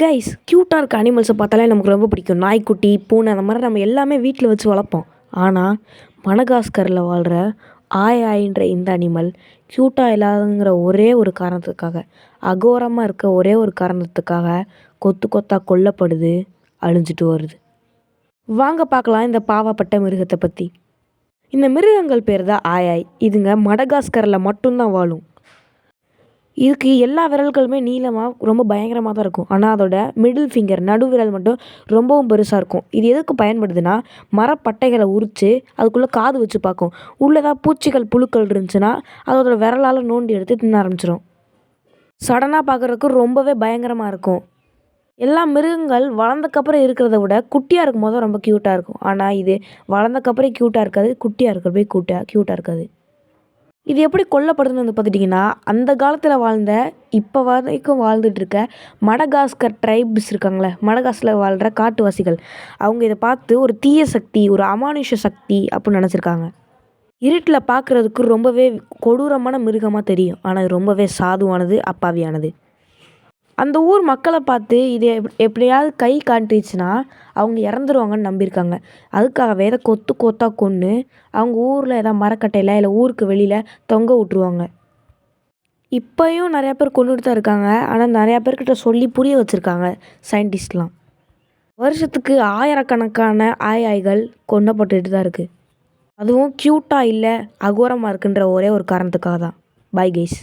Guys க்யூட்டாக இருக்க அனிமல்ஸை பார்த்தாலே நமக்கு ரொம்ப பிடிக்கும். நாய்க்குட்டி, பூனை அந்த மாதிரி நம்ம எல்லாமே வீட்டில் வச்சு வளர்ப்போம். ஆனால் மடகாஸ்கரில் வாழ்கிற ஆயின்ற இந்த அனிமல் க்யூட்டாக இல்லாதங்கிற ஒரே ஒரு காரணத்துக்காக, அகோரமாக இருக்க ஒரே ஒரு காரணத்துக்காக கொத்து கொத்தாக கொல்லப்படுது, அழிஞ்சிட்டு வருது. வாங்க பார்க்கலாம் இந்த பாவப்பட்ட மிருகத்தை பற்றி. இந்த மிருகங்கள் பேர் தான் ஆயாய். இதுங்க மடகாஸ்கரில் மட்டும்தான் வாழும். இதுக்கு எல்லா விரல்களுமே நீளமாக ரொம்ப பயங்கரமாக தான் இருக்கும். ஆனால் அதோட மிடில் ஃபிங்கர் நடு விரல் மட்டும் ரொம்பவும் பெருசாக இருக்கும். இது எதுக்கு பயன்படுதுன்னா, மரப்பட்டைகளை உரித்து அதுக்குள்ளே காது வச்சு பார்க்கும். உள்ளதாக பூச்சிகள் புழுக்கள் இருந்துச்சுன்னா அதோட விரலால் நோண்டி எடுத்து தின்ன ஆரம்பிச்சிடும். சடனாக பார்க்குறதுக்கு ரொம்பவே பயங்கரமாக இருக்கும். எல்லா மிருகங்கள் வளர்ந்தக்கப்புறம் இருக்கிறத விட குட்டியாக இருக்கும்போது தான் ரொம்ப க்யூட்டாக இருக்கும். ஆனால் இது வளர்ந்தக்கப்புறம் க்யூட்டாக இருக்காது, குட்டியாக இருக்கிறப்பே க்யூட்டாக இருக்காது. இது எப்படி கொல்லப்படுதுன்னு வந்து பார்த்துட்டிங்கன்னா, அந்த காலத்தில் வாழ்ந்த இப்போ வரைக்கும் வாழ்ந்துட்டுருக்க மடகாஸ்கர் ட்ரைப்ஸ் இருக்காங்களே, மடகாஸ்கரில் வாழ்கிற காட்டுவாசிகள், அவங்க இதை பார்த்து ஒரு தீய சக்தி, ஒரு அமானுஷ சக்தி அப்படின்னு நினச்சிருக்காங்க. இருட்டில் பார்க்குறதுக்கு ரொம்பவே கொடூரமான மிருகமாக தெரியும். ஆனால் இது ரொம்பவே சாதுவானது, அப்பாவியானது. அந்த ஊர் மக்களை பார்த்து இது எப்படியாவது கை காட்டுச்சுன்னா அவங்க இறந்துருவாங்கன்னு நம்பியிருக்காங்க. அதுக்காகவே இதை கொத்து கொத்தாக கொன்று அவங்க ஊரில் ஏதாவது மரக்கட்டையில் இல்லை ஊருக்கு வெளியில் தொங்க விட்ருவாங்க. இப்போயும் நிறையா பேர் கொண்டுட்டு தான் இருக்காங்க. ஆனால் நிறையா பேர்கிட்ட சொல்லி புரிய வச்சுருக்காங்க சயின்டிஸ்ட்லாம். வருஷத்துக்கு ஆயிரக்கணக்கான ஆயாய்கள் கொல்லப்பட்டுட்டு தான் இருக்குது. அதுவும் க்யூட்டாக இல்லை, அகோரமாக இருக்குன்ற ஒரே ஒரு காரணத்துக்காக தான். Bye guys.